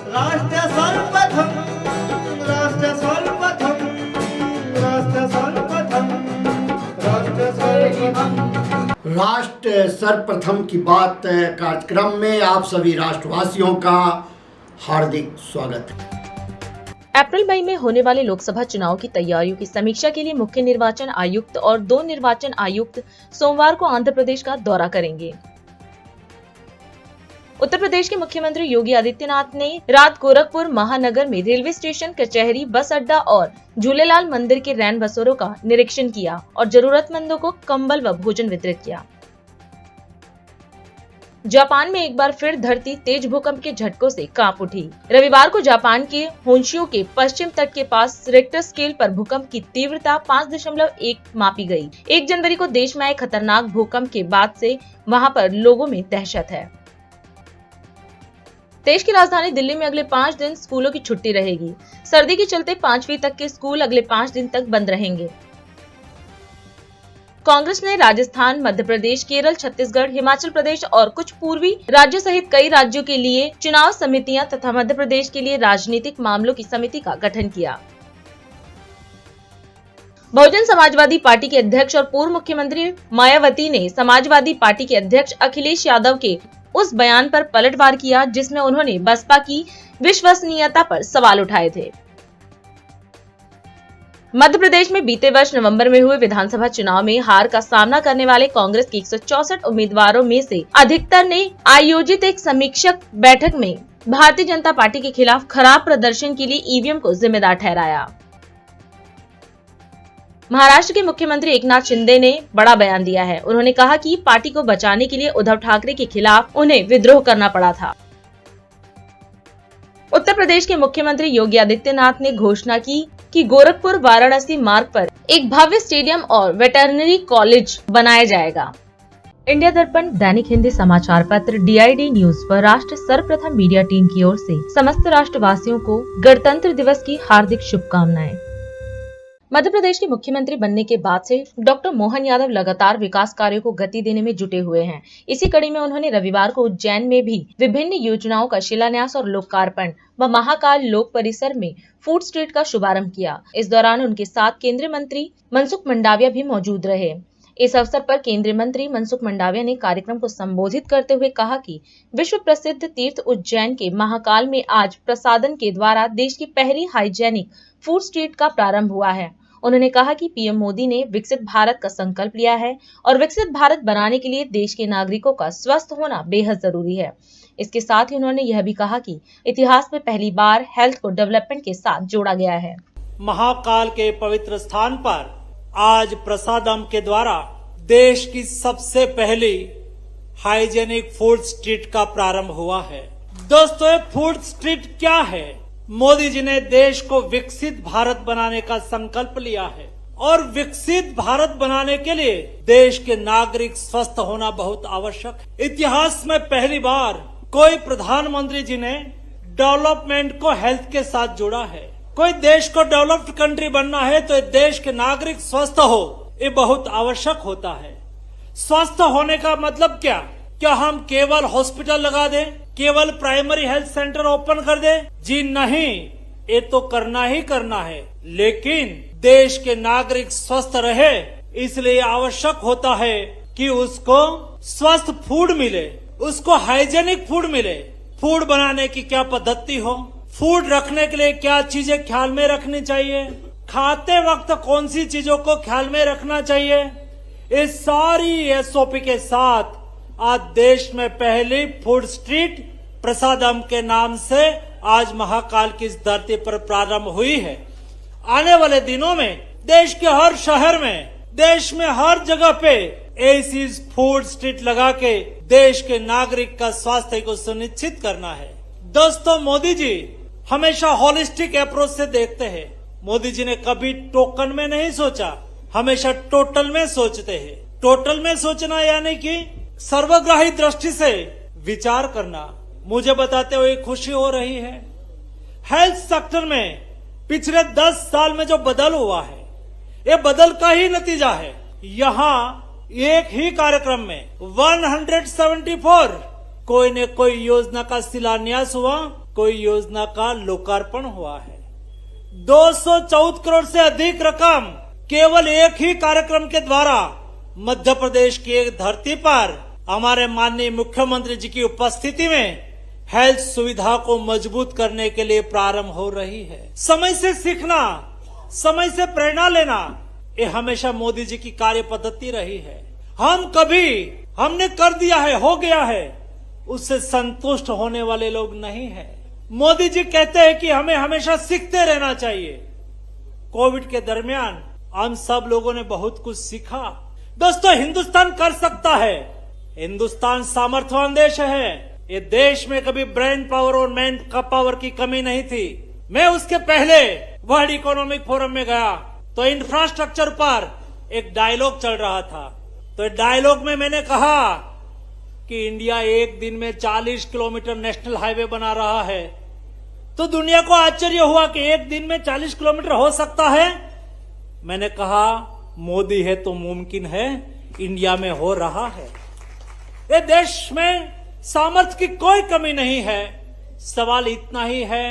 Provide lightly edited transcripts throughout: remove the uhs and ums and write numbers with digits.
राष्ट्र सर्वप्रथम, राष्ट्र सर्वप्रथम, राष्ट्र सर्वप्रथम, राष्ट्र सर्वप्रथम। राष्ट्र सर्वप्रथम की बात कार्यक्रम में आप सभी राष्ट्रवासियों का हार्दिक स्वागत है। अप्रैल मई में होने वाले लोकसभा चुनाव की तैयारियों की समीक्षा के लिए मुख्य निर्वाचन आयुक्त और 2 निर्वाचन आयुक्त सोमवार को आंध्र प्रदेश का दौरा करेंगे। उत्तर प्रदेश के मुख्यमंत्री योगी आदित्यनाथ ने रात गोरखपुर महानगर में रेलवे स्टेशन, कचहरी, बस अड्डा और झूलेलाल मंदिर के रैन बसेरों का निरीक्षण किया और जरूरतमंदों को कंबल व भोजन वितरित किया। जापान में एक बार फिर धरती तेज भूकंप के झटकों से कांप उठी। रविवार को जापान के होन्शु के पश्चिम तट के पास रिक्टर स्केल पर भूकंप की तीव्रता 5.1 मापी गई। 1 जनवरी को देश में आए खतरनाक भूकंप के बाद से वहां पर लोगों में दहशत है। देश की राजधानी दिल्ली में अगले 5 दिन स्कूलों की छुट्टी रहेगी। सर्दी के चलते 5वीं तक के स्कूल अगले 5 दिन तक बंद रहेंगे। कांग्रेस ने राजस्थान, मध्य प्रदेश, केरल, छत्तीसगढ़, हिमाचल प्रदेश और कुछ पूर्वी राज्यों सहित कई राज्यों के लिए चुनाव समितियां तथा मध्य प्रदेश के लिए राजनीतिक मामलों की समिति का गठन किया। बहुजन समाजवादी पार्टी के अध्यक्ष और पूर्व मुख्यमंत्री मायावती ने समाजवादी पार्टी के अध्यक्ष अखिलेश यादव के उस बयान पर पलटवार किया जिसमें उन्होंने बसपा की विश्वसनीयता पर सवाल उठाए थे। मध्य प्रदेश में बीते वर्ष नवंबर में हुए विधानसभा चुनाव में हार का सामना करने वाले कांग्रेस के 164 उम्मीदवारों में से अधिकतर ने आयोजित एक समीक्षक बैठक में भारतीय जनता पार्टी के खिलाफ खराब प्रदर्शन के लिए ईवीएम को जिम्मेदार ठहराया। महाराष्ट्र के मुख्यमंत्री एकनाथ शिंदे ने बड़ा बयान दिया है। उन्होंने कहा कि पार्टी को बचाने के लिए उद्धव ठाकरे के खिलाफ उन्हें विद्रोह करना पड़ा था। उत्तर प्रदेश के मुख्यमंत्री योगी आदित्यनाथ ने घोषणा की कि गोरखपुर वाराणसी मार्ग पर एक भव्य स्टेडियम और वेटरनरी कॉलेज बनाया जाएगा। इंडिया दर्पण दैनिक हिंदी समाचार पत्र DID न्यूज पर राष्ट्र सर्वप्रथम मीडिया टीम की ओर से समस्त राष्ट्रवासियों को गणतंत्र दिवस की हार्दिक शुभकामनाएं। मध्य प्रदेश के मुख्यमंत्री बनने के बाद से डॉक्टर मोहन यादव लगातार विकास कार्यों को गति देने में जुटे हुए हैं। इसी कड़ी में उन्होंने रविवार को उज्जैन में भी विभिन्न योजनाओं का शिलान्यास और लोकार्पण व महाकाल लोक परिसर में फूड स्ट्रीट का शुभारंभ किया। इस दौरान उनके साथ केंद्रीय मंत्री मनसुख मंडाविया भी मौजूद रहे। इस अवसर पर केंद्रीय मंत्री मनसुख मंडाविया ने कार्यक्रम को संबोधित करते हुए कहा कि विश्व प्रसिद्ध तीर्थ उज्जैन के महाकाल में आज प्रसादन के द्वारा देश की पहली हाइजेनिक फूड स्ट्रीट का प्रारंभ हुआ है। उन्होंने कहा कि पीएम मोदी ने विकसित भारत का संकल्प लिया है और विकसित भारत बनाने के लिए देश के नागरिकों का स्वस्थ होना बेहद जरूरी है। इसके साथ ही उन्होंने यह भी कहा कि इतिहास में पहली बार हेल्थ को डेवलपमेंट के साथ जोड़ा गया है। महाकाल के पवित्र स्थान पर आज प्रसादम के द्वारा देश की सबसे पहली हाइजेनिक फूड स्ट्रीट का प्रारंभ हुआ है। दोस्तों, ये फूड स्ट्रीट क्या है? मोदी जी ने देश को विकसित भारत बनाने का संकल्प लिया है और विकसित भारत बनाने के लिए देश के नागरिक स्वस्थ होना बहुत आवश्यक है। इतिहास में पहली बार कोई प्रधानमंत्री जी ने डेवलपमेंट को हेल्थ के साथ जोड़ा है। कोई देश को डेवलप्ड कंट्री बनना है तो देश के नागरिक स्वस्थ हो, ये बहुत आवश्यक होता है। स्वस्थ होने का मतलब क्या हम केवल हॉस्पिटल लगा दें, केवल प्राइमरी हेल्थ सेंटर ओपन कर दे? जी नहीं, ये तो करना ही करना है, लेकिन देश के नागरिक स्वस्थ रहे इसलिए आवश्यक होता है कि उसको स्वस्थ फूड मिले, उसको हाइजेनिक फूड मिले। फूड बनाने की क्या पद्धति हो, फूड रखने के लिए क्या चीजें ख्याल में रखनी चाहिए, खाते वक्त कौन सी चीजों को ख्याल में रखना चाहिए, इस सारी SOP के साथ आज देश में पहली फूड स्ट्रीट प्रसादम के नाम से आज महाकाल की इस धरती पर प्रारंभ हुई है। आने वाले दिनों में देश के हर शहर में, देश में हर जगह पे ऐसी फूड स्ट्रीट लगा के देश के नागरिक का स्वास्थ्य को सुनिश्चित करना है। दोस्तों, मोदी जी हमेशा होलिस्टिक अप्रोच से देखते हैं। मोदी जी ने कभी टोकन में नहीं सोचा, हमेशा टोटल में सोचते हैं। टोटल में सोचना यानी कि सर्वग्राही दृष्टि से विचार करना। मुझे बताते हुए खुशी हो रही है, हेल्थ सेक्टर में पिछले 10 साल में जो बदल हुआ है, ये बदल का ही नतीजा है। यहाँ एक ही कार्यक्रम में 174 कोई न कोई योजना का शिलान्यास हुआ, कोई योजना का लोकार्पण हुआ है। 214 करोड़ से अधिक रकम केवल एक ही कार्यक्रम के द्वारा मध्य प्रदेश की एक धरती पर हमारे माननीय मुख्यमंत्री जी की उपस्थिति में हेल्थ सुविधा को मजबूत करने के लिए प्रारंभ हो रही है। समय से सीखना, समय से प्रेरणा लेना, ये हमेशा मोदी जी की कार्य पद्धति रही है। हमने कर दिया है, हो गया है, उससे संतुष्ट होने वाले लोग नहीं है। मोदी जी कहते हैं कि हमें हमेशा सीखते रहना चाहिए। कोविड के दरमियान हम सब लोगों ने बहुत कुछ सीखा। दोस्तों, हिंदुस्तान कर सकता है। हिंदुस्तान सामर्थ्यवान देश है। ये देश में कभी ब्रेन पावर और मैन पावर की कमी नहीं थी। मैं उसके पहले वर्ल्ड इकोनॉमिक फोरम में गया तो इंफ्रास्ट्रक्चर पर एक डायलॉग चल रहा था। तो डायलॉग में मैंने कहा कि इंडिया एक दिन में 40 किलोमीटर नेशनल हाईवे बना रहा है। तो दुनिया को आश्चर्य हुआ कि एक दिन में 40 किलोमीटर हो सकता है। मैंने कहा, मोदी है तो मुमकिन है, इंडिया में हो रहा है। ये देश में सामर्थ्य की कोई कमी नहीं है। सवाल इतना ही है,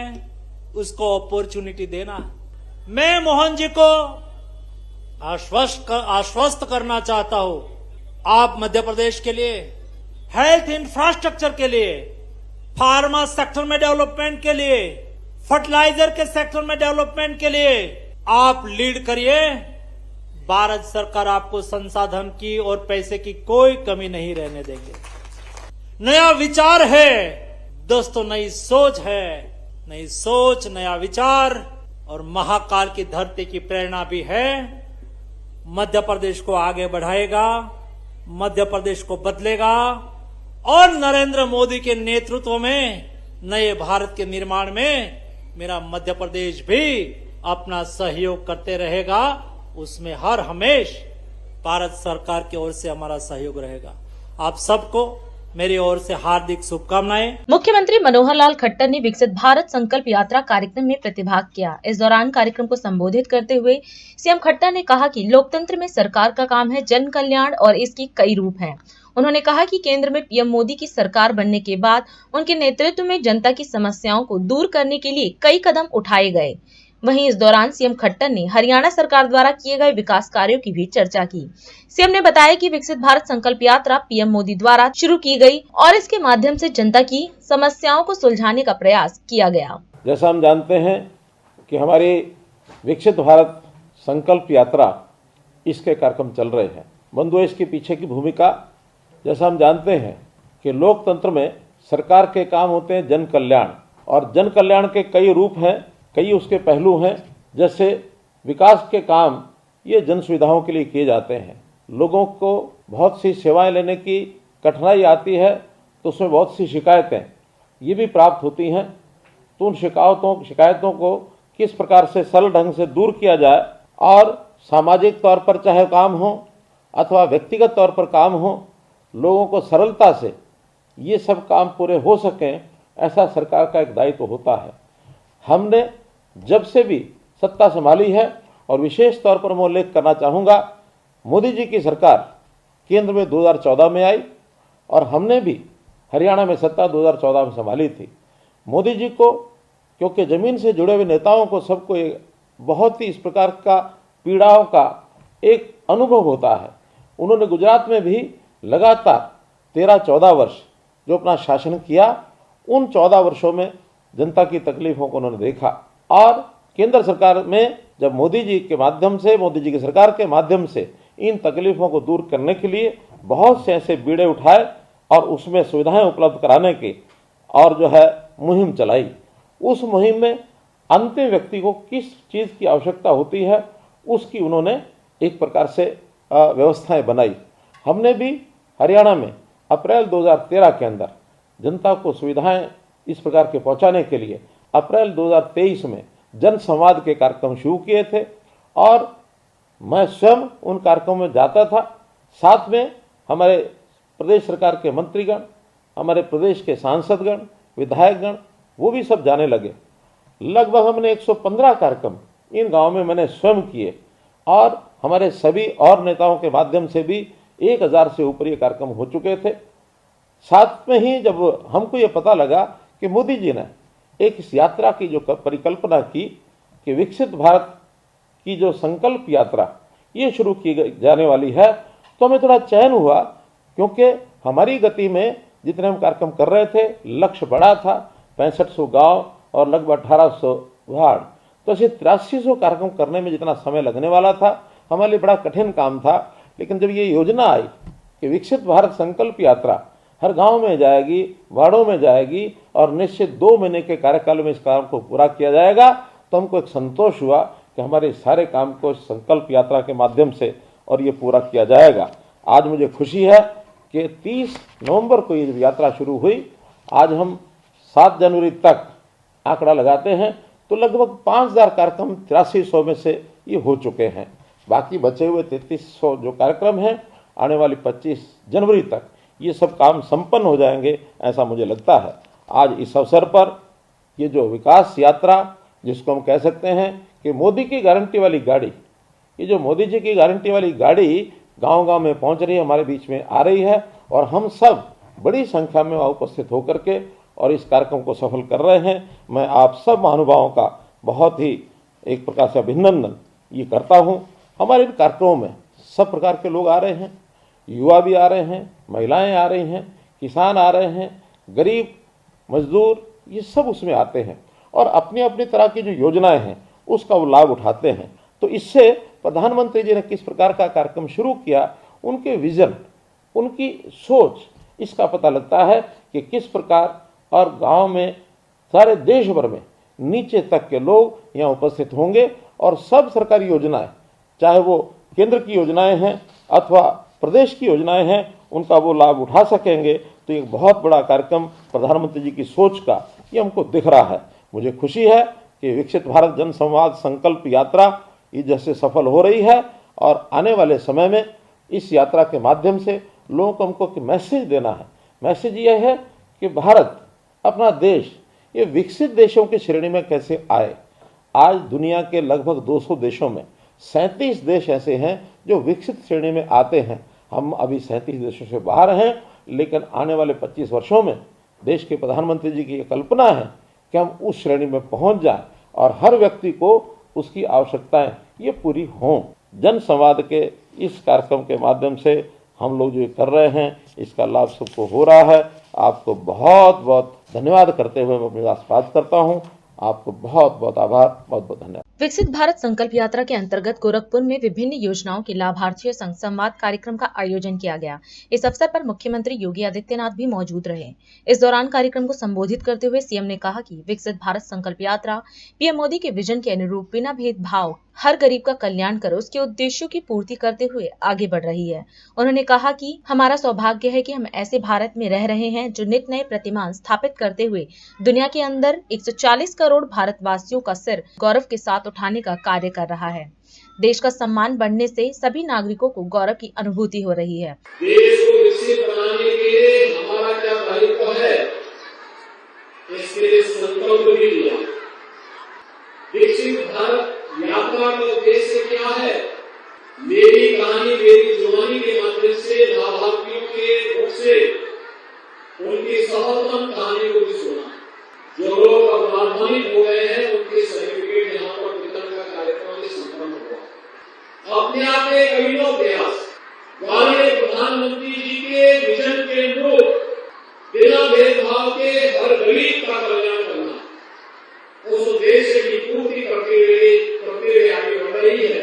उसको अपॉर्चुनिटी देना। मैं मोहन जी को आश्वस्त करना चाहता हूं, आप मध्य प्रदेश के लिए हेल्थ इंफ्रास्ट्रक्चर के लिए, फार्मा सेक्टर में डेवलपमेंट के लिए, फर्टिलाइजर के सेक्टर में डेवलपमेंट के लिए आप लीड करिए। भारत सरकार आपको संसाधन की और पैसे की कोई कमी नहीं रहने देंगे। नया विचार है दोस्तों, नई सोच है। नई सोच, नया विचार और महाकाल की धरती की प्रेरणा भी है। मध्य प्रदेश को आगे बढ़ाएगा, मध्य प्रदेश को बदलेगा और नरेंद्र मोदी के नेतृत्व में नए भारत के निर्माण में मेरा मध्य प्रदेश भी अपना सहयोग करते रहेगा। उसमें हर हमेश भारत सरकार की ओर से हमारा सहयोग रहेगा। आप सबको मेरी ओर से हार्दिक शुभकामनाएं। मुख्यमंत्री मनोहर लाल खट्टर ने विकसित भारत संकल्प यात्रा कार्यक्रम में प्रतिभाग किया। इस दौरान कार्यक्रम को संबोधित करते हुए सीएम खट्टर ने कहा कि लोकतंत्र में सरकार का काम है जन कल्याण और इसके कई रूप हैं। उन्होंने कहा कि केंद्र में पीएम मोदी की सरकार बनने के बाद उनके नेतृत्व में जनता की समस्याओं को दूर करने के लिए कई कदम उठाए गए। वहीं इस दौरान सीएम खट्टर ने हरियाणा सरकार द्वारा किए गए विकास कार्यों की भी चर्चा की। सीएम ने बताया कि विकसित भारत संकल्प यात्रा पीएम मोदी द्वारा शुरू की गई और इसके माध्यम से जनता की समस्याओं को सुलझाने का प्रयास किया गया। जैसा हम जानते हैं कि हमारी विकसित भारत संकल्प यात्रा, इसके कार्यक्रम चल रहे हैं। बंधुओं, इसके पीछे की भूमिका, जैसा हम जानते हैं कि लोकतंत्र में सरकार के काम होते हैं जन कल्याण, और जन कल्याण के कई रूप हैं, कई उसके पहलू हैं। जैसे विकास के काम ये जन सुविधाओं के लिए किए जाते हैं। लोगों को बहुत सी सेवाएं लेने की कठिनाई आती है तो उसमें बहुत सी शिकायतें ये भी प्राप्त होती हैं। तो उन शिकायतों को किस प्रकार से सरल ढंग से दूर किया जाए और सामाजिक तौर पर चाहे काम हो अथवा व्यक्तिगत तौर पर काम हो, लोगों को सरलता से ये सब काम पूरे हो सकें, ऐसा सरकार का एक दायित्व होता है। हमने जब से भी सत्ता संभाली है, और विशेष तौर पर मैं उल्लेख करना चाहूँगा, मोदी जी की सरकार केंद्र में 2014 में आई और हमने भी हरियाणा में सत्ता 2014 में संभाली थी। मोदी जी को, क्योंकि ज़मीन से जुड़े हुए नेताओं को सबको बहुत ही इस प्रकार का पीड़ाओं का एक अनुभव होता है। उन्होंने गुजरात में भी लगातार 13-14 वर्ष जो अपना शासन किया, उन 14 वर्षों में जनता की तकलीफों को उन्होंने देखा। और केंद्र सरकार में जब मोदी जी के माध्यम से, मोदी जी की सरकार के माध्यम से इन तकलीफों को दूर करने के लिए बहुत से ऐसे बीड़े उठाए और उसमें सुविधाएं उपलब्ध कराने की और जो है मुहिम चलाई। उस मुहिम में अंतिम व्यक्ति को किस चीज़ की आवश्यकता होती है उसकी उन्होंने एक प्रकार से व्यवस्थाएं बनाई। हमने भी हरियाणा में अप्रैल 2013 के अंदर जनता को सुविधाएं इस प्रकार के पहुंचाने के लिए अप्रैल 2023 में जन संवाद के कार्यक्रम शुरू किए थे और मैं स्वयं उन कार्यक्रमों में जाता था। साथ में हमारे प्रदेश सरकार के मंत्रीगण, हमारे प्रदेश के सांसदगण, विधायकगण, वो भी सब जाने लगे। लगभग हमने 115 कार्यक्रम इन गाँव में मैंने स्वयं किए और हमारे सभी और नेताओं के माध्यम से भी 1000 से ऊपर ये कार्यक्रम हो चुके थे। साथ में ही जब हमको ये पता लगा कि मोदी जी ने एक इस यात्रा की जो परिकल्पना की कि विकसित भारत की जो संकल्प यात्रा ये शुरू की जाने वाली है, तो हमें थोड़ा चैन हुआ, क्योंकि हमारी गति में जितने हम कार्यक्रम कर रहे थे, लक्ष्य बड़ा था, 6500 गांव और लगभग 1800 वार्ड, तो ऐसे 8300 कार्यक्रम करने में जितना समय लगने वाला था हमारे लिए बड़ा कठिन काम था। लेकिन जब ये योजना आई कि विकसित भारत संकल्प यात्रा हर गांव में जाएगी, वार्डों में जाएगी और निश्चित 2 महीने के कार्यकाल में इस काम को पूरा किया जाएगा, तो हमको एक संतोष हुआ कि हमारे सारे काम को संकल्प यात्रा के माध्यम से और ये पूरा किया जाएगा। आज मुझे खुशी है कि 30 नवंबर को ये यात्रा शुरू हुई, आज हम 7 जनवरी तक आंकड़ा लगाते हैं तो लगभग 5000 कार्यक्रम 8300 में से ये हो चुके हैं। बाकी बचे हुए 3300 जो कार्यक्रम हैं, आने वाली 25 जनवरी तक ये सब काम संपन्न हो जाएंगे, ऐसा मुझे लगता है। आज इस अवसर पर ये जो विकास यात्रा, जिसको हम कह सकते हैं कि मोदी की गारंटी वाली गाड़ी, ये जो मोदी जी की गारंटी वाली गाड़ी गांव-गांव में पहुंच रही है, हमारे बीच में आ रही है और हम सब बड़ी संख्या में वहाँ उपस्थित होकर के और इस कार्यक्रम को सफल कर रहे हैं। मैं आप सब महानुभावों का बहुत ही एक प्रकार से अभिनंदन ये करता हूँ। हमारे इन कार्यक्रमों में सब प्रकार के लोग आ रहे हैं, युवा भी आ रहे हैं, महिलाएं आ रही हैं, किसान आ रहे हैं, गरीब मजदूर, ये सब उसमें आते हैं और अपनी अपनी तरह की जो योजनाएं हैं उसका वो लाभ उठाते हैं। तो इससे प्रधानमंत्री जी ने किस प्रकार का कार्यक्रम शुरू किया, उनके विजन, उनकी सोच, इसका पता लगता है कि किस प्रकार और गांव में सारे देश भर में नीचे तक के लोग यहाँ उपस्थित होंगे और सब सरकारी योजनाएं, चाहे वो केंद्र की योजनाएं हैं अथवा प्रदेश की योजनाएं हैं, उनका वो लाभ उठा सकेंगे। तो एक बहुत बड़ा कार्यक्रम प्रधानमंत्री जी की सोच का ये हमको दिख रहा है। मुझे खुशी है कि विकसित भारत जन संवाद संकल्प यात्रा ये जैसे सफल हो रही है और आने वाले समय में इस यात्रा के माध्यम से लोगों को हमको मैसेज देना है। मैसेज ये है कि भारत अपना देश ये विकसित देशों की श्रेणी में कैसे आए। आज दुनिया के लगभग 200 देशों में 37 देश ऐसे हैं जो विकसित श्रेणी में आते हैं। हम अभी 37 देशों से बाहर हैं, लेकिन आने वाले 25 वर्षों में देश के प्रधानमंत्री जी की ये कल्पना है कि हम उस श्रेणी में पहुंच जाएं और हर व्यक्ति को उसकी आवश्यकताएं ये पूरी हों। जन संवाद के इस कार्यक्रम के माध्यम से हम लोग जो कर रहे हैं, इसका लाभ सबको हो रहा है। आपको बहुत बहुत धन्यवाद करते हुए मैं अपनी बात समाप्त करता हूँ। आपको बहुत बहुत आभार, बहुत बहुत धन्यवाद। विकसित भारत संकल्प यात्रा के अंतर्गत गोरखपुर में विभिन्न योजनाओं के लाभार्थियों संग संवाद कार्यक्रम का आयोजन किया गया। इस अवसर पर मुख्यमंत्री योगी आदित्यनाथ भी मौजूद रहे। इस दौरान कार्यक्रम को संबोधित करते हुए सीएम ने कहा कि विकसित भारत संकल्प यात्रा पीएम मोदी के विजन के अनुरूप बिना भेदभाव हर गरीब का कल्याण कर उसके उद्देश्यों की पूर्ति करते हुए आगे बढ़ रही है। उन्होंने कहा कि हमारा सौभाग्य है कि हम ऐसे भारत में रह रहे हैं जो नित नए प्रतिमान स्थापित करते हुए दुनिया के अंदर 140 करोड़ भारतवासियों का सिर गौरव के साथ उठाने का कार्य कर रहा है। देश का सम्मान बढ़ने से सभी नागरिकों को गौरव की अनुभूति हो रही है। देश को विकसित बनाने के लिए हमारा क्या दायित्व है, इसके लिए संकल्प भी लिया। विकसित भारत यात्रा का उद्देश्य क्या है? मेरी कहानी मेरी जुबानी के माध्यम से लाभार्थियों के मुख से उनकी सफलतम कहानी को भी सुना। जो लोग अब लाभान्वित हो गए हैं उनके सर्टिफिकेट यहाँ पर वितरण का कार्यक्रम भी संपन्न हुआ। अपने आप में एक अभिनव प्रयास, माननीय प्रधानमंत्री जी के विजन के अनुरूप बिना भेदभाव के हर गरीब का कल्याण करना, उस उद्देश्य की पूर्ति करते हुए आगे बढ़ रही है।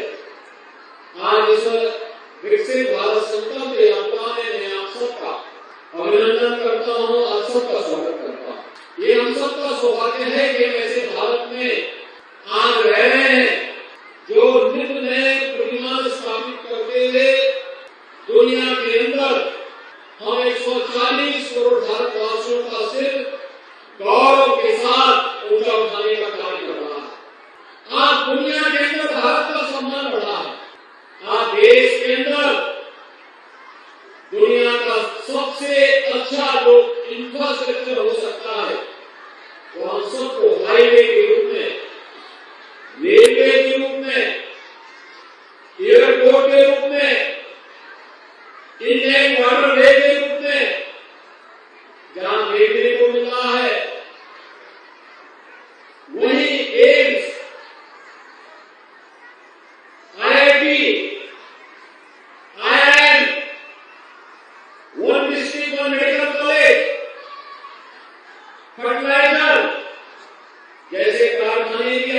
आज इस विकसित भारत संकल्प यात्रा में मैं आप सबका अभिनंदन करता हूँ, आप सबका स्वागत करता हूँ। ये हम सबका सौभाग्य है कि हम ऐसे भारत में आज रह रहे हैं जो नित नए प्रतिमान स्थापित करते हुए दुनिया के अंदर हम 140 करोड़ भारतवासियों का सिर गौरव के साथ ऊंचा उठाने का कार्य कर रहा है। आज दुनिया के अंदर भारत का सम्मान बढ़ा है। आज देश के अंदर दुनिया का सबसे अच्छा जो इंफ्रास्ट्रक्चर हो सकता है वो हम सबको हाईवे के रूप में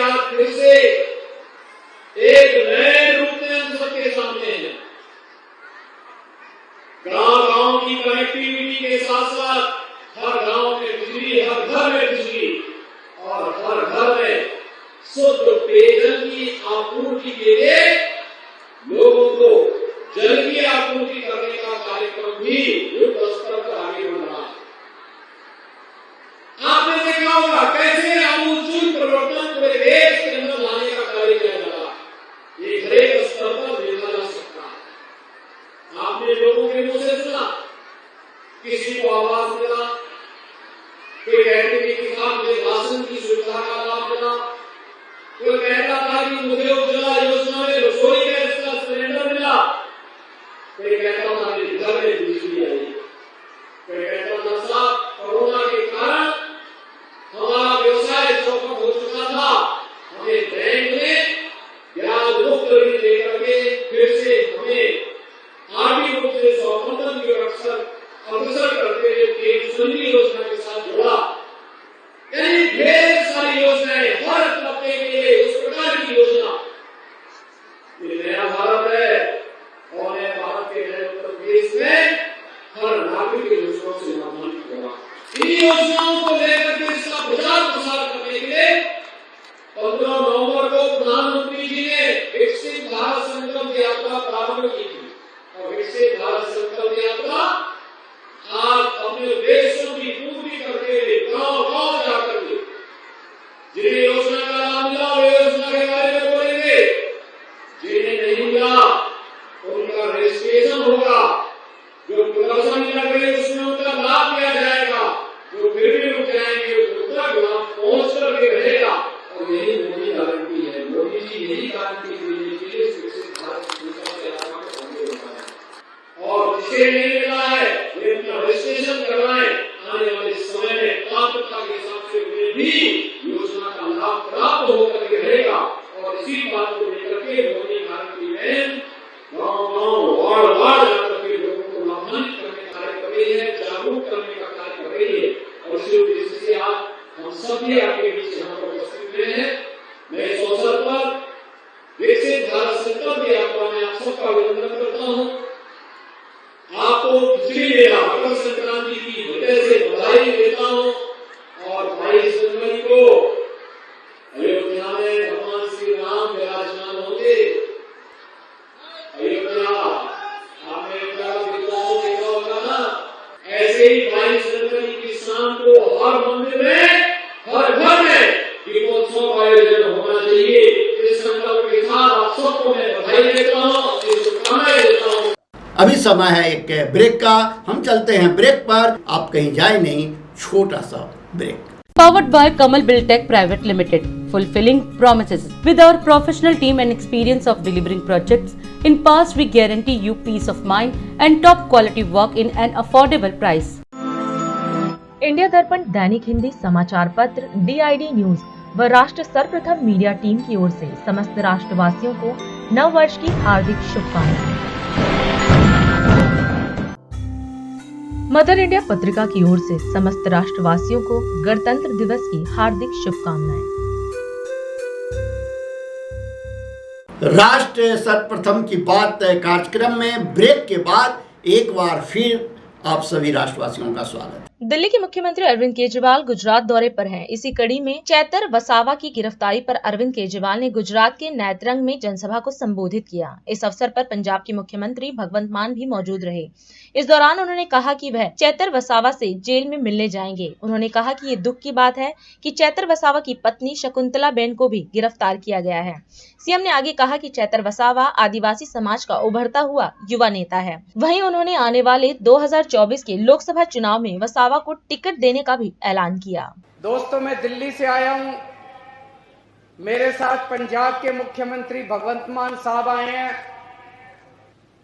आज फिर से एक नए रूप में हम सबके सामने हैं। गांव की कनेक्टिविटी के साथ साथ हर गांव में बिजली, हर घर में बिजली और हर घर में शुद्ध पेयजल की आपूर्ति के लिए लोगों को जल की आपूर्ति करने का कार्यक्रम भी युद्ध स्तर पर आगे बढ़ रहा है। आपने देखा होगा कैसे आमूल परिवर्तन पूरे देश के अंदर लाने का कार्य किया जा रहा है। ये हरेक स्तर पर देखा जा सकता है। आपने लोगों के मुंह से सुना, किसी को आवास मिला, कोई कहते कि किसान मुझे राशन की सुविधा का लाभ मिला, कोई कहता था कि मुझे उज्ज्वला योजना में रसोई गैस का सिलेंडर मिला, कोई कहता था कि घर में बिजली आई, कोई कहता था साहब कोरोना के कारण हमारा व्यवसाय चौपट हो चुका था, हमें बैंक में ब्याज मुक्त ऋण देकर के फिर से हमें आर्थिक रूप से स्वावलंबन की अग्रसर करते हुए केंद्र योजना के साथ जोड़ा। यानी ढेर सारी योजनाएं हर तबके के लिए इस प्रकार की योजना। ये नया भारत है और नए भारत के नए उत्तर प्रदेश में हर नागरिक योजनाओं से लाभान्वित होगा। इन योजनाओं को लेकर के इसका प्रचार प्रसार करने के लिए 15 नवंबर को प्रधानमंत्री जी ने विकसित भारत संकल्प यात्रा प्रारंभ की थी और विकसित भारत संकल्प यात्रा आज अपने उद्देश्यों की पूर्ति करते हुए गांव-गांव जाकर के जिन्हें योजना का लाभ मिला वे योजना के बारे में बोलेंगे, जिन्हें नहीं मिला उनका रजिस्ट्रेशन होगा, जो प्रदर्शन कर रहे उसमें उनका लाभ लिया जाएगा, जो फिर भी रुक जाएंगे उनका लाभ पहुंच करके रहेगा। और यही मोदी गारंटी है। मोदी जी यही गारंटी देने के लिए विकसित भारत संकल्प यात्रा को आगे बढ़ाया है। और जिसे नहीं मिला है वे अपना रजिस्ट्रेशन करवाएं, आने वाले समय में पात्रता के हिसाब से उन्हें भी योजना का लाभ प्राप्त होकर के रहेगा। और इसी बात को लेकर के मोदी गारंटी में गाँव-गाँव वार्ड-वार्ड जाकर के लोगों को लाभान्वित करने का कार्य कर रही है, जागरूक करने का कार्य कर रही है। और इसी उद्देश्य से आप हम सभी आपके बीच यहाँ पर उपस्थित हुए हैं। मैं इस अवसर पर विकसित भारत संकल्प यात्रा में आप सबका अभिनंदन करता हूँ। आपको पिछली मेला मकर संक्रांति की हृदय से बधाई देता हूँ। और 22 जनवरी को अयोध्या में भगवान श्री राम विराजमान होंगे। अयोध्या आपने अयोध्या का विद्वानों देखा होगा ना, ऐसे ही 22 जनवरी की शाम को हर मंदिर में हर घर में दीपोत्सव का आयोजन होना चाहिए। इस संकल्प के साथ आप सबको मैं बधाई देता हूँ, शुभकामनाएं देता हूँ। अभी समय है एक ब्रेक का, हम चलते हैं ब्रेक पर, आप कहीं जाए नहीं, छोटा सा break. Powered by Kamal Buildtech Private Limited, fulfilling promises. With our professional team and experience of delivering projects, in past we guarantee you peace of mind and top quality work in an affordable price. India दर्पण दैनिक हिंदी समाचार पत्र DID news व राष्ट्र सर्वप्रथम media team की ओर से समस्त राष्ट्रवासियों को नव वर्ष की हार्दिक शुभकामनाएं। मदर इंडिया पत्रिका की ओर से समस्त राष्ट्रवासियों को गणतंत्र दिवस की हार्दिक शुभकामनाएं। राष्ट्र सर्वप्रथम की बात कार्यक्रम में ब्रेक के बाद एक बार फिर आप सभी राष्ट्रवासियों का स्वागत। दिल्ली के मुख्यमंत्री अरविंद केजरीवाल गुजरात दौरे पर हैं। इसी कड़ी में चैतर वसावा की गिरफ्तारी पर अरविंद केजरीवाल ने गुजरात के नेत्रंग में जनसभा को संबोधित किया। इस अवसर पर पंजाब के मुख्यमंत्री भगवंत मान भी मौजूद रहे। इस दौरान उन्होंने कहा कि वह चैतर वसावा से जेल में मिलने जाएंगे। उन्होंने कहा कि ये दुख की बात है कि चैतर वसावा की पत्नी शकुंतला बेन को भी गिरफ्तार किया गया है। सीएम ने आगे कहा कि चैतर वसावा आदिवासी समाज का उभरता हुआ युवा नेता है। वहीं उन्होंने आने वाले 2024 के लोकसभा चुनाव में वसावा को टिकट देने का भी ऐलान किया। दोस्तों, मैं दिल्ली से आया हूं। मेरे साथ पंजाब के मुख्यमंत्री भगवंत मान साहब आए हैं।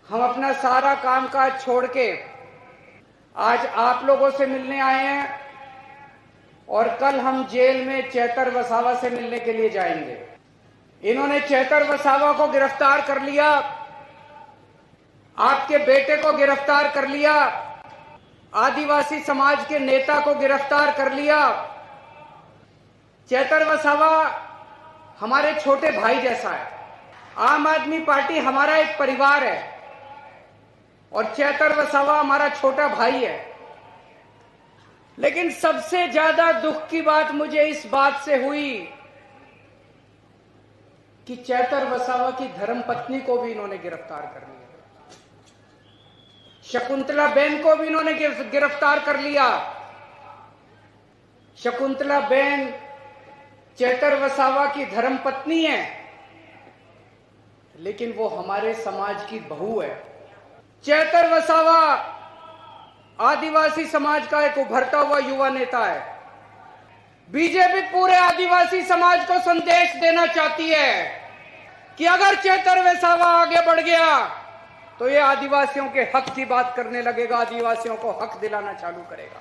हम अपना सारा कामकाज छोड़ के आज आप लोगों से मिलने आए हैं और कल हम जेल में चैतर वसावा से मिलने के लिए जाएंगे। इन्होंने चैतर वसावा को गिरफ्तार कर लिया, आपके बेटे को गिरफ्तार कर लिया, आदिवासी समाज के नेता को गिरफ्तार कर लिया। चैतर वसावा हमारे छोटे भाई जैसा है। आम आदमी पार्टी हमारा एक परिवार है और चेतर वसावा हमारा छोटा भाई है। लेकिन सबसे ज्यादा दुख की बात मुझे इस बात से हुई कि चेतर वसावा की धर्मपत्नी को भी इन्होंने गिरफ्तार कर लिया, शकुंतला बेन को भी इन्होंने गिरफ्तार कर लिया। शकुंतला बेन चेतर वसावा की धर्मपत्नी है, लेकिन वो हमारे समाज की बहू है। चेतर वसावा आदिवासी समाज का एक उभरता हुआ युवा नेता है। बीजेपी पूरे आदिवासी समाज को संदेश देना चाहती है कि अगर चेतर वसावा आगे बढ़ गया तो ये आदिवासियों के हक की बात करने लगेगा, आदिवासियों को हक दिलाना चालू करेगा।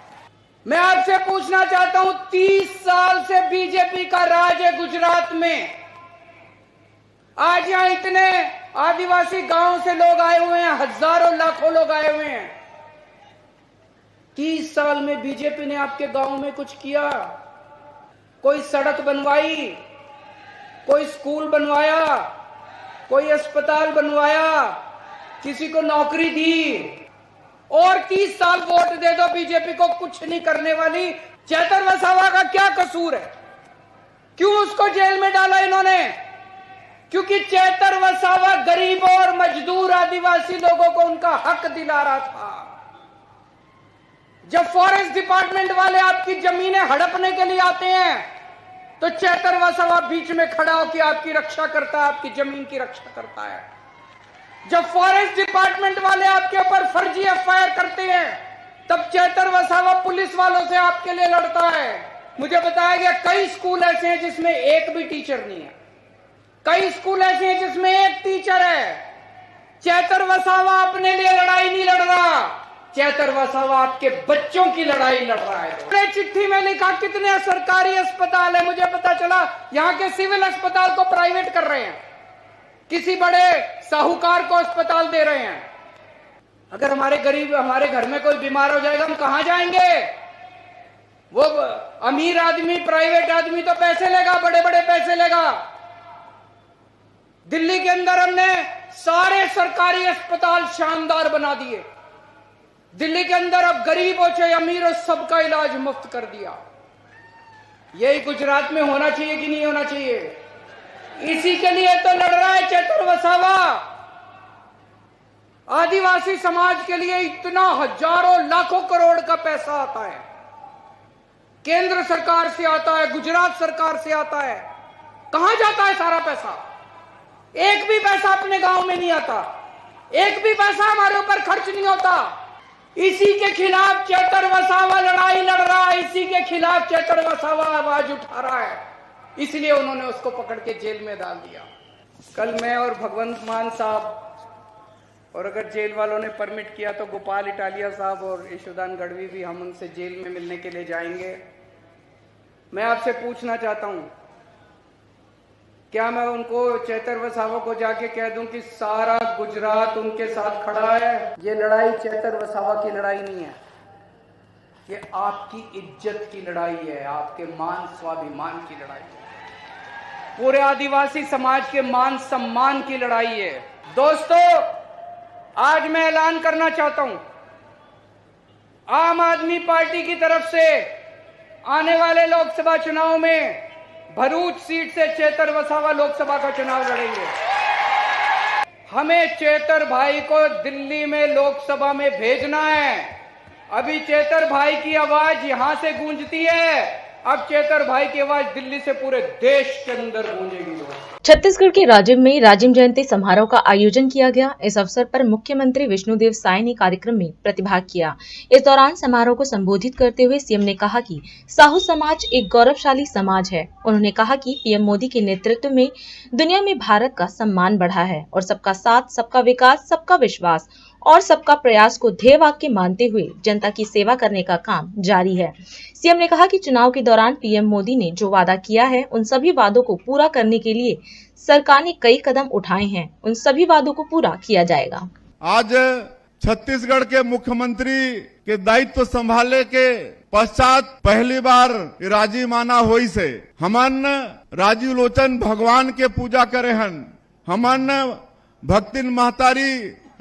मैं आपसे पूछना चाहता हूं, 30 साल से बीजेपी का राज है गुजरात में। आज यहां इतने आदिवासी गांव से लोग आए हुए हैं, हजारों लाखों लोग आए हुए हैं। 30 साल में बीजेपी ने आपके गांव में कुछ किया? कोई सड़क बनवाई, कोई स्कूल बनवाया, कोई अस्पताल बनवाया, किसी को नौकरी दी? और 30 साल वोट दे दो बीजेपी को, कुछ नहीं करने वाली। चेतर वसावा का क्या कसूर है? क्यों उसको जेल में डाला इन्होंने? क्योंकि चेतर वसावा गरीबों और मजदूर आदिवासी लोगों को उनका हक दिला रहा था। जब फॉरेस्ट डिपार्टमेंट वाले आपकी जमीनें हड़पने के लिए आते हैं तो चेतर वसावा बीच में खड़ा होकर आपकी रक्षा करता है, आपकी जमीन की रक्षा करता है। जब फॉरेस्ट डिपार्टमेंट वाले आपके ऊपर फर्जी एफआईआर करते हैं तब चेतर वसावा पुलिस वालों से आपके लिए लड़ता है। मुझे बताया गया कई स्कूल ऐसे हैं जिसमें एक भी टीचर नहीं है, कई स्कूल ऐसे हैं जिसमें एक टीचर है। चेतर वसावा अपने लिए लड़ाई नहीं लड़ रहा, चेतर वसावा आपके बच्चों की लड़ाई लड़ रहा है। चिट्ठी में लिखा कितने सरकारी अस्पताल है, मुझे पता चला यहाँ के सिविल अस्पताल को प्राइवेट कर रहे हैं, किसी बड़े साहूकार को अस्पताल दे रहे हैं। अगर हमारे गरीब, हमारे घर में कोई बीमार हो जाएगा, हम कहां जाएंगे? वो अमीर आदमी, प्राइवेट आदमी तो पैसे लेगा, बड़े बड़े पैसे लेगा। दिल्ली के अंदर हमने सारे सरकारी अस्पताल शानदार बना दिए। दिल्ली के अंदर अब गरीब हो चाहे अमीर हो, सबका इलाज मुफ्त कर दिया। यही गुजरात में होना चाहिए कि नहीं होना चाहिए? इसी के लिए तो लड़ रहा है चेतर वसावा। आदिवासी समाज के लिए इतना हजारों लाखों करोड़ का पैसा आता है, केंद्र सरकार से आता है, गुजरात सरकार से आता है। कहां जाता है सारा पैसा? एक भी पैसा अपने गांव में नहीं आता, एक भी पैसा हमारे ऊपर खर्च नहीं होता। इसी के खिलाफ चेतर वसावा लड़ाई लड़ रहा है, इसी के खिलाफ चेतर वसावा आवाज उठा रहा है, इसलिए उन्होंने उसको पकड़ के जेल में डाल दिया। कल मैं और भगवंत मान साहब, और अगर जेल वालों ने परमिट किया तो गोपाल इटालिया साहब और यशोदान गढ़वी भी, हम उनसे जेल में मिलने के लिए जाएंगे। मैं आपसे पूछना चाहता हूं, क्या मैं उनको, चेतर वसावा को जाके कह दूं कि सारा गुजरात उनके साथ खड़ा है? ये लड़ाई चेतर वसावा की लड़ाई नहीं है, ये आपकी इज्जत की लड़ाई है, आपके मान स्वाभिमान की लड़ाई है, पूरे आदिवासी समाज के मान सम्मान की लड़ाई है। दोस्तों, आज मैं ऐलान करना चाहता हूं, आम आदमी पार्टी की तरफ से आने वाले लोकसभा चुनाव में भरूच सीट से चेतर वसावा लोकसभा का चुनाव लड़ेंगे। हमें चेतर भाई को दिल्ली में लोकसभा में भेजना है। अभी चेतर भाई की आवाज यहां से गूंजती है, अब चेतर भाई की आवाज दिल्ली से पूरे देश के अंदर गूंजेगी। छत्तीसगढ़ के राजिम में राजिम जयंती समारोह का आयोजन किया गया। इस अवसर पर मुख्यमंत्री विष्णुदेव साय ने कार्यक्रम में प्रतिभाग किया। इस दौरान समारोह को संबोधित करते हुए सीएम ने कहा कि साहू समाज एक गौरवशाली समाज है। उन्होंने कहा कि पीएम मोदी के नेतृत्व में दुनिया में भारत का सम्मान बढ़ा है और सबका साथ, सबका विकास, सबका विश्वास और सबका प्रयास को ध्येय वाक्य मानते हुए जनता की सेवा करने का काम जारी है। सीएम ने कहा कि चुनाव के दौरान पीएम मोदी ने जो वादा किया है, उन सभी वादों को पूरा करने के लिए सरकार ने कई कदम उठाए हैं। उन सभी वादों को पूरा किया जाएगा। आज छत्तीसगढ़ के मुख्यमंत्री के दायित्व संभाले के पश्चात पहली बार राजीव माना होई से हमन राजीव लोचन भगवान के पूजा करे हन, हमन भक्तिन महतारी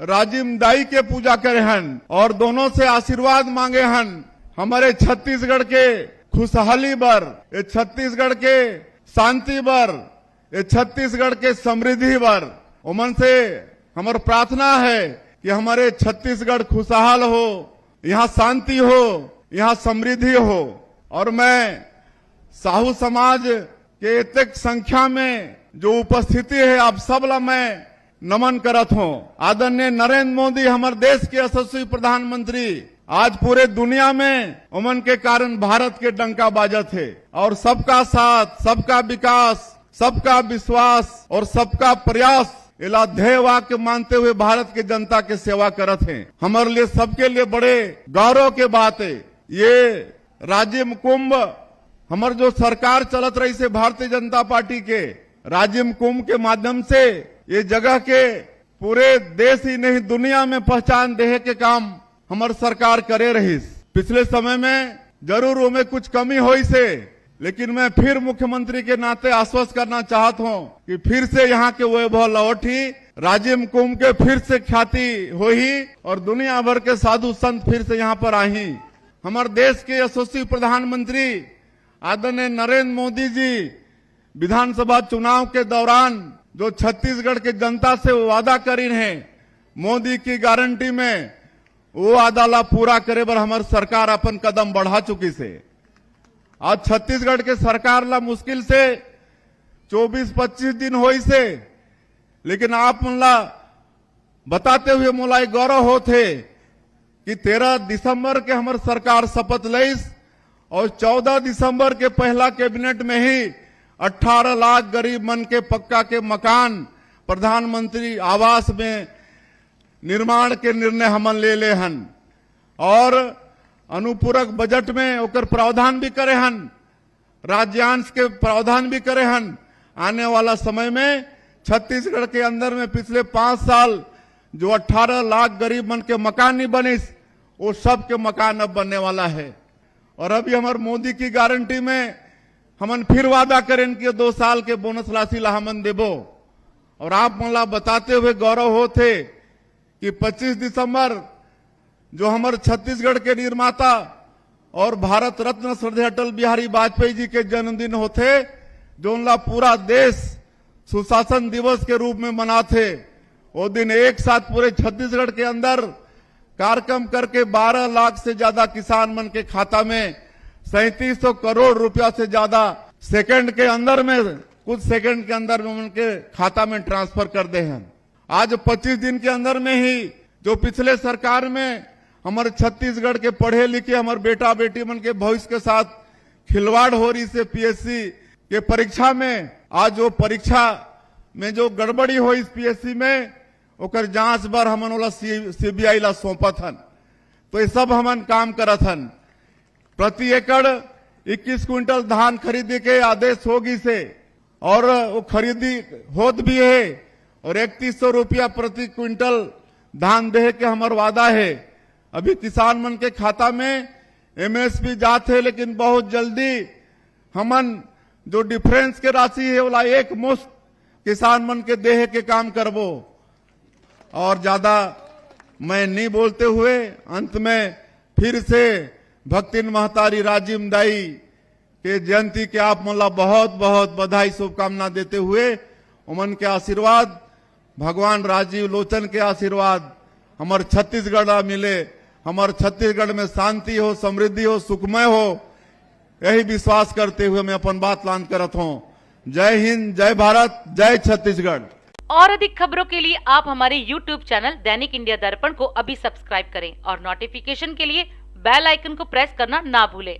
राजीव दाई के पूजा करे हन और दोनों से आशीर्वाद मांगे हन हमारे छत्तीसगढ़ के खुशहाली बर, ये छत्तीसगढ़ के शांति बर, ये छत्तीसगढ़ के समृद्धि बर। उमन से हमार प्रार्थना है कि हमारे छत्तीसगढ़ खुशहाल हो, यहाँ शांति हो, यहाँ समृद्धि हो। और मैं साहू समाज के इतक संख्या में जो उपस्थिति है आप सब ला मैं नमन करत हूँ। आदरणीय नरेंद्र मोदी हमारे देश के यशस्वी प्रधानमंत्री आज पूरे दुनिया में उमन के कारण भारत के डंका बाजत है और सबका साथ, सबका विकास, सबका विश्वास और सबका प्रयास इला ध्येय वाक्य मानते हुए भारत की जनता के सेवा करत हैं। हमारे लिए सबके लिए बड़े गौरव के बात है। ये राजिम कुंभ हमारे जो सरकार चलत रही से भारतीय जनता पार्टी के राजिम कुंभ के माध्यम से ये जगह के पूरे देश ही नहीं दुनिया में पहचान देहे के काम हमारी सरकार करे रही। पिछले समय में जरूर उनमें कुछ कमी हुई से, लेकिन मैं फिर मुख्यमंत्री के नाते आश्वस्त करना चाहता हूं कि फिर से यहाँ के वैभव लौटी, राजिम कुंभ के फिर से ख्याति हुई और दुनिया भर के साधु संत फिर से यहाँ पर आई। हमारे देश के यशस्वी प्रधानमंत्री आदरणीय नरेंद्र मोदी जी विधानसभा चुनाव के दौरान जो छत्तीसगढ़ के जनता से वादा करी है, मोदी की गारंटी में वो वादा पूरा करे बर हमारी सरकार अपन कदम बढ़ा चुकी से। आज छत्तीसगढ़ के सरकार ला मुश्किल से 24-25 दिन होई से, लेकिन आप मुला बताते हुए मोला गौरव होते कि 13 दिसंबर के हमारी सरकार शपथ लईस और 14 दिसंबर के पहला कैबिनेट में ही 18 लाख गरीब मन के पक्का के मकान प्रधानमंत्री आवास में निर्माण के निर्णय हमन ले हन और अनुपूरक बजट में ओकर प्रावधान भी करे हन, राज्यांश के प्रावधान भी करे हन। आने वाला समय में छत्तीसगढ़ के अंदर में पिछले 5 साल जो 18 लाख गरीब मन के मकान नहीं बने, वो सब के मकान अब बनने वाला है। और अभी हमारे मोदी की गारंटी में हमन फिर वादा करें कि 2 साल के बोनस राशि ला हमन देबो। और आप मला बताते हुए गौरव होते कि 25 दिसंबर जो हमारे छत्तीसगढ़ के निर्माता और भारत रत्न श्रद्धेय अटल बिहारी वाजपेयी जी के जन्मदिन होते, जो उनका पूरा देश सुशासन दिवस के रूप में मनाते। वो दिन एक साथ पूरे छत्तीसगढ़ के अंदर कार्यक्रम करके 12 लाख से ज्यादा किसान मन के खाता में 3700 करोड़ रुपया से ज्यादा सेकंड के अंदर में, कुछ सेकंड के अंदर में उनके खाता में ट्रांसफर कर दे हैं। आज 25 दिन के अंदर में ही जो पिछले सरकार में हमारे छत्तीसगढ़ के पढ़े लिखे हमारे बेटा बेटी मन के भविष्य के साथ खिलवाड़ हो रही से पीएससी के परीक्षा में, आज वो परीक्षा में जो गड़बड़ी हो इस पीएससी में ओकर जांच बार हमन वाला सीबीआई ला सौंपत हन। तो ये सब हमन काम करत हन। प्रति एकड़ 21 क्विंटल धान खरीदे के आदेश होगी से और वो खरीदी होत भी है और 3100 रुपया प्रति क्विंटल धान दे के हमार वादा है। अभी किसान मन के खाता में एमएसपी जात है, लेकिन बहुत जल्दी हमन जो डिफरेंस के राशि है वाला एक मुश्त किसान मन के देहे के काम करबो। और ज्यादा मैं नहीं बोलते हुए अंत में फिर से भक्तिन महतारी राजिम दाई के जयंती के आप मला बहुत बहुत बधाई शुभकामना देते हुए उमन के आशीर्वाद, भगवान राजीव लोचन के आशीर्वाद हमारे छत्तीसगढ़ मिले, हमारे छत्तीसगढ़ में शांति हो, समृद्धि हो, सुखमय हो, यही विश्वास करते हुए मैं अपन बात लान करत हूँ। जय हिंद, जय भारत, जय छत्तीसगढ़। और अधिक खबरों के लिए आप हमारे YouTube चैनल दैनिक इंडिया दर्पण को अभी सब्सक्राइब करें और नोटिफिकेशन के लिए बेल आइकन को प्रेस करना ना भूलें।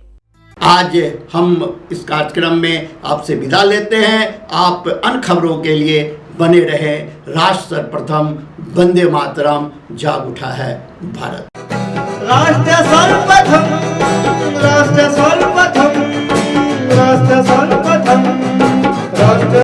आज हम इस कार्यक्रम में आपसे विदा लेते हैं। आप अन्य खबरों के लिए बने रहे। राष्ट्र सर्वप्रथम, वंदे मातरम, जाग उठा है भारत। राष्ट्र सर्वप्रथम, राष्ट्र सर्वप्रथम, राष्ट्र सर्वप्रथम, राष्ट्र